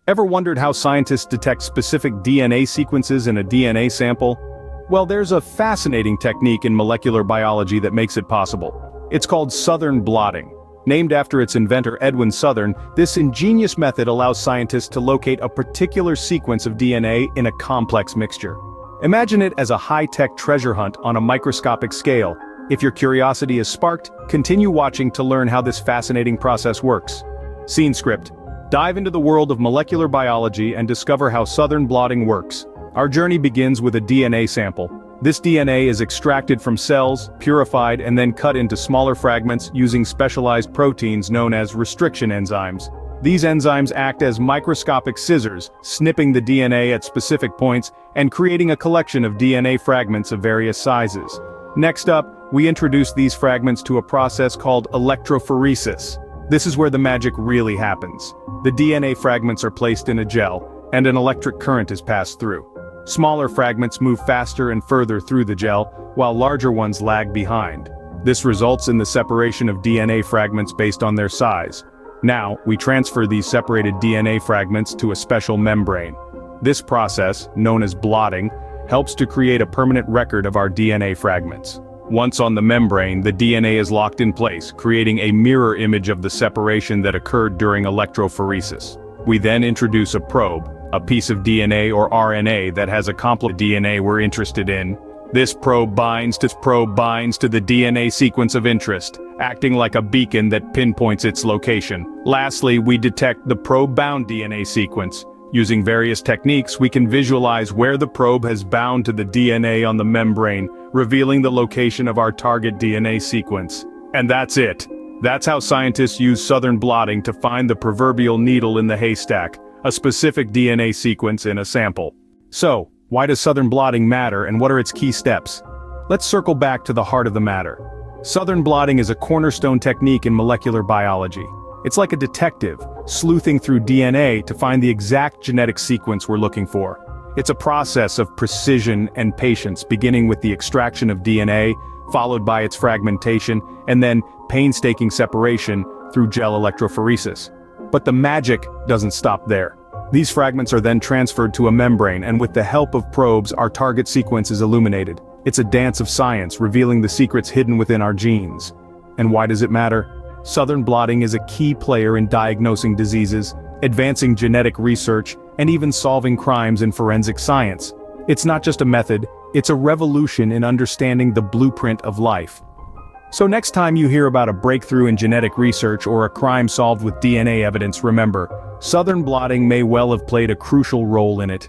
Ever wondered how scientists detect specific DNA sequences in a DNA sample? Well, there's a fascinating technique in molecular biology that makes it possible. It's called Southern blotting. Named after its inventor Edwin Southern, this ingenious method allows scientists to locate a particular sequence of DNA in a complex mixture. Imagine it as a high-tech treasure hunt on a microscopic scale. If your curiosity is sparked, continue watching to learn how this fascinating process works. Scene script. Dive into the world of molecular biology and discover how Southern blotting works. Our journey begins with a DNA sample. This DNA is extracted from cells, purified, and then cut into smaller fragments using specialized proteins known as restriction enzymes. These enzymes act as microscopic scissors, snipping the DNA at specific points and creating a collection of DNA fragments of various sizes. Next up, we introduce these fragments to a process called electrophoresis. This is where the magic really happens. The DNA fragments are placed in a gel, and an electric current is passed through. Smaller fragments move faster and further through the gel, while larger ones lag behind. This results in the separation of DNA fragments based on their size. Now, we transfer these separated DNA fragments to a special membrane. This process, known as blotting, helps to create a permanent record of our DNA fragments. Once on the membrane, the DNA is locked in place, creating a mirror image of the separation that occurred during electrophoresis. We then introduce a probe, a piece of DNA or RNA that has a complex DNA we're interested in. This probe binds to the DNA sequence of interest, acting like a beacon that pinpoints its location. Lastly, we detect the probe-bound DNA sequence. Using various techniques, we can visualize where the probe has bound to the DNA on the membrane, revealing the location of our target DNA sequence. And that's it. That's how scientists use Southern blotting to find the proverbial needle in the haystack, a specific DNA sequence in a sample. So, why does Southern blotting matter and what are its key steps? Let's circle back to the heart of the matter. Southern blotting is a cornerstone technique in molecular biology. It's like a detective, sleuthing through DNA to find the exact genetic sequence we're looking for. It's a process of precision and patience, beginning with the extraction of DNA, followed by its fragmentation, and then painstaking separation through gel electrophoresis. But the magic doesn't stop there. These fragments are then transferred to a membrane, and with the help of probes, our target sequence is illuminated. It's a dance of science, revealing the secrets hidden within our genes. And why does it matter? Southern blotting is a key player in diagnosing diseases, advancing genetic research, and even solving crimes in forensic science. It's not just a method, it's a revolution in understanding the blueprint of life. So next time you hear about a breakthrough in genetic research or a crime solved with DNA evidence, remember, Southern blotting may well have played a crucial role in it.